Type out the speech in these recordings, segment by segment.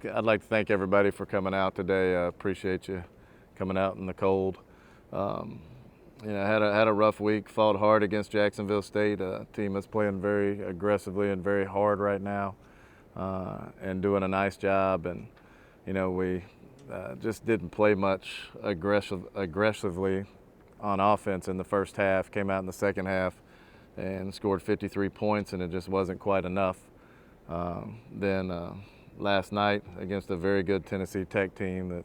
I'd like to thank everybody for coming out today. I appreciate you coming out in the cold. Um, had a rough week. Fought hard against Jacksonville State, a team that's playing very aggressively and very hard right now, and doing a nice job. And we just didn't play much aggressively on offense in the first half. Came out in the second half and scored 53 points, and it just wasn't quite enough. Then last night against a very good Tennessee Tech team that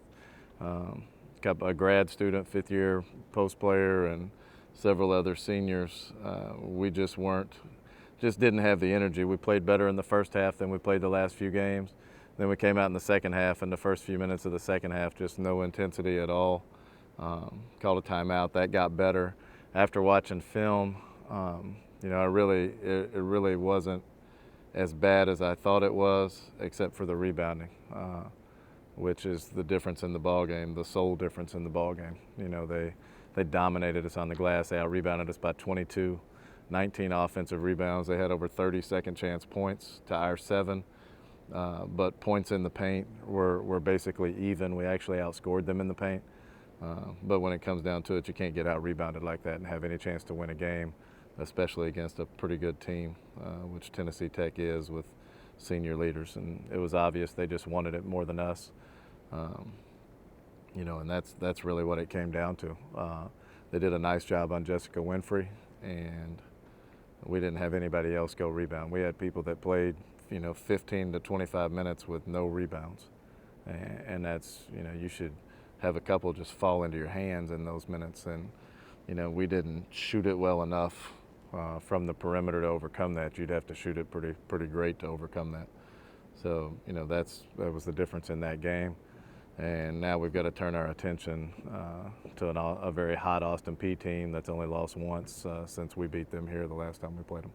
got a grad student, fifth-year post player, and several other seniors. We just didn't have the energy. We played better in the first half than we played the last few games. Then we came out in the second half, and the first few minutes of the second half, just no intensity at all. Called a timeout. That got better. After watching film, it really wasn't as bad as I thought it was, except for the rebounding, which is the difference in the ball game, the sole difference in the ball game. They dominated us on the glass. They out-rebounded us by 22, 19 offensive rebounds. They had over 30 second chance points to our 7, but points in the paint were basically even. We actually outscored them in the paint. But when it comes down to it, you can't get out-rebounded like that and have any chance to win a game, especially against a pretty good team, which Tennessee Tech is, with senior leaders. And it was obvious they just wanted it more than us. And that's really what it came down to. They did a nice job on Jessica Winfrey, and we didn't have anybody else go rebound. We had people that played, 15 to 25 minutes with no rebounds. And that's, you should have a couple just fall into your hands in those minutes. And, we didn't shoot it well enough from the perimeter to overcome that. You'd have to shoot it pretty great to overcome that. So, that was the difference in that game. And now we've got to turn our attention to a very hot Austin Peay team that's only lost once since we beat them here the last time we played them.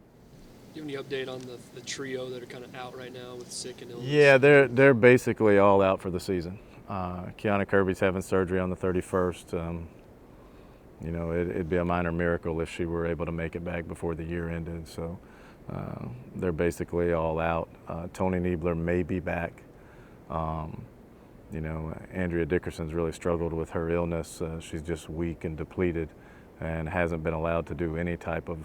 Do you have any update on the trio that are kind of out right now with sick and illness? Yeah, they're basically all out for the season. Kiana Kirby's having surgery on the 31st. It'd be a minor miracle if she were able to make it back before the year ended. So they're basically all out. Tony Niebler may be back. Andrea Dickerson's really struggled with her illness. She's just weak and depleted and hasn't been allowed to do any type of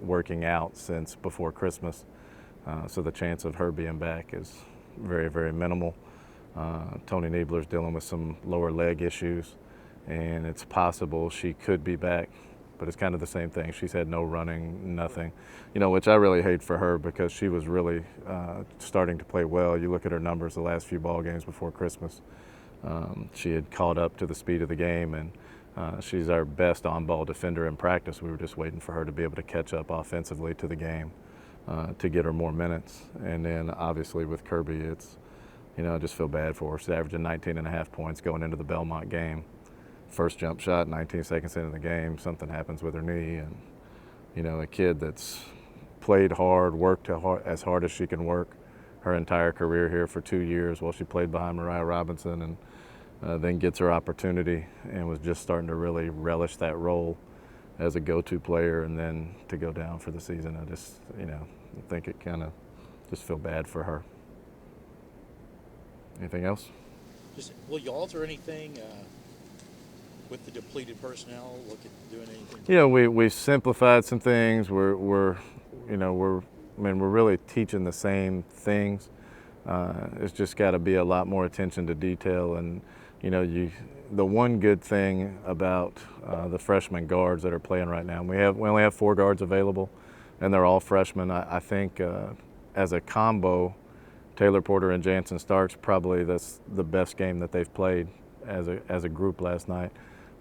working out since before Christmas. So the chance of her being back is very, very minimal. Tony Niebler's dealing with some lower leg issues, and it's possible she could be back, but it's kind of the same thing. She's had no running, nothing, which I really hate for her because she was really starting to play well. You look at her numbers the last few ball games before Christmas. She had caught up to the speed of the game, and she's our best on-ball defender in practice. We were just waiting for her to be able to catch up offensively to the game to get her more minutes. And then obviously with Kirby, it's, I just feel bad for her. She's averaging 19 and a half points going into the Belmont game. First jump shot, 19 seconds into the game, something happens with her knee. And, a kid that's played hard, worked as hard as she can work her entire career here for 2 years while she played behind Mariah Robinson, and then gets her opportunity and was just starting to really relish that role as a go-to player, and then to go down for the season. I just, I think it kind of just feel bad for her. Anything else? Will you alter anything with the depleted personnel? Look at doing anything? We simplified some things. We're really teaching the same things. It's just got to be a lot more attention to detail. And the one good thing about the freshman guards that are playing right now, we only have 4 guards available, and they're all freshmen. I think as a combo, Taylor Porter and Jansen Starks, probably that's the best game that they've played as a group last night.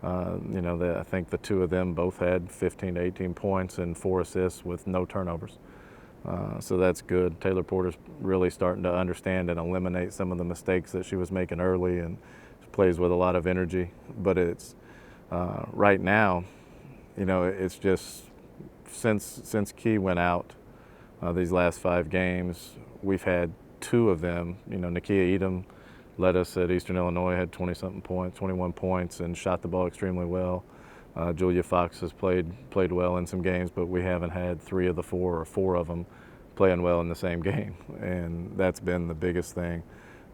I think the 2 of them both had 15 to 18 points and 4 assists with no turnovers. So that's good. Taylor Porter's really starting to understand and eliminate some of the mistakes that she was making early, and plays with a lot of energy. But it's right now, it's just since Key went out these last 5 games, we've had 2 of them. Nakia Edom led us at Eastern Illinois, had 20-something points, 21 points, and shot the ball extremely well. Julia Fox has played well in some games, but we haven't had 3 of the 4 or 4 of them playing well in the same game, and that's been the biggest thing.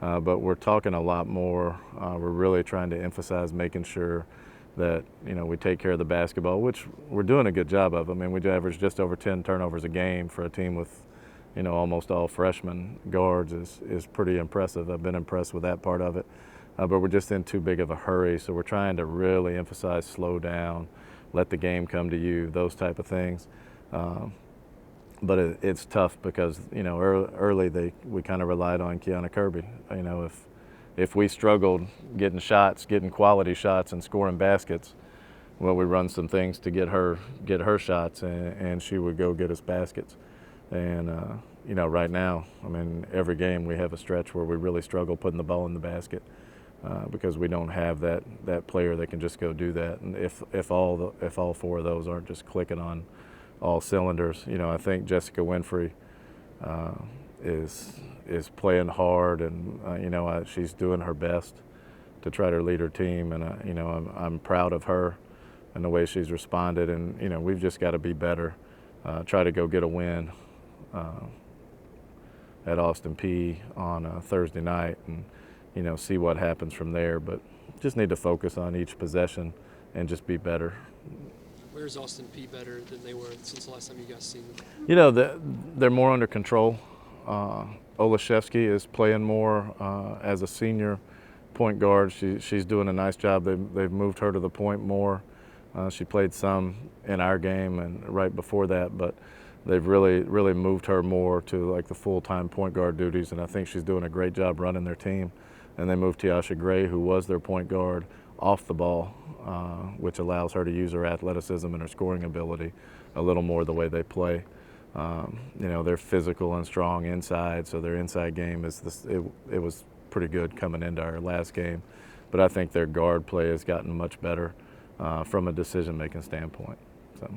But we're talking a lot more. We're really trying to emphasize making sure that we take care of the basketball, which we're doing a good job of. I mean, we average just over 10 turnovers a game for a team with almost all freshman guards is pretty impressive. I've been impressed with that part of it. But we're just in too big of a hurry, so we're trying to really emphasize slow down, let the game come to you, those type of things. But it's tough because early we kind of relied on Kiana Kirby. If we struggled getting shots, getting quality shots, and scoring baskets, well, we run some things to get her shots, and she would go get us baskets. And right now, I mean, every game we have a stretch where we really struggle putting the ball in the basket because we don't have that player that can just go do that. And if all four of those aren't just clicking on all cylinders, I think Jessica Winfrey is playing hard, and she's doing her best to try to lead her team, and I'm proud of her and the way she's responded. And we've just got to be better, try to go get a win at Austin Peay on Thursday night, and see what happens from there. But just need to focus on each possession and just be better. Where's Austin Peay better than they were since the last time you guys seen them? They're more under control. Olaszewski is playing more as a senior point guard. She's doing a nice job. They've moved her to the point more. She played some in our game and right before that, but they've really moved her more to like the full-time point guard duties, and I think she's doing a great job running their team. And they moved Tiasha Gray, who was their point guard, off the ball, which allows her to use her athleticism and her scoring ability a little more the way they play. They're physical and strong inside, so their inside game it was pretty good coming into our last game. But I think their guard play has gotten much better from a decision-making standpoint. So.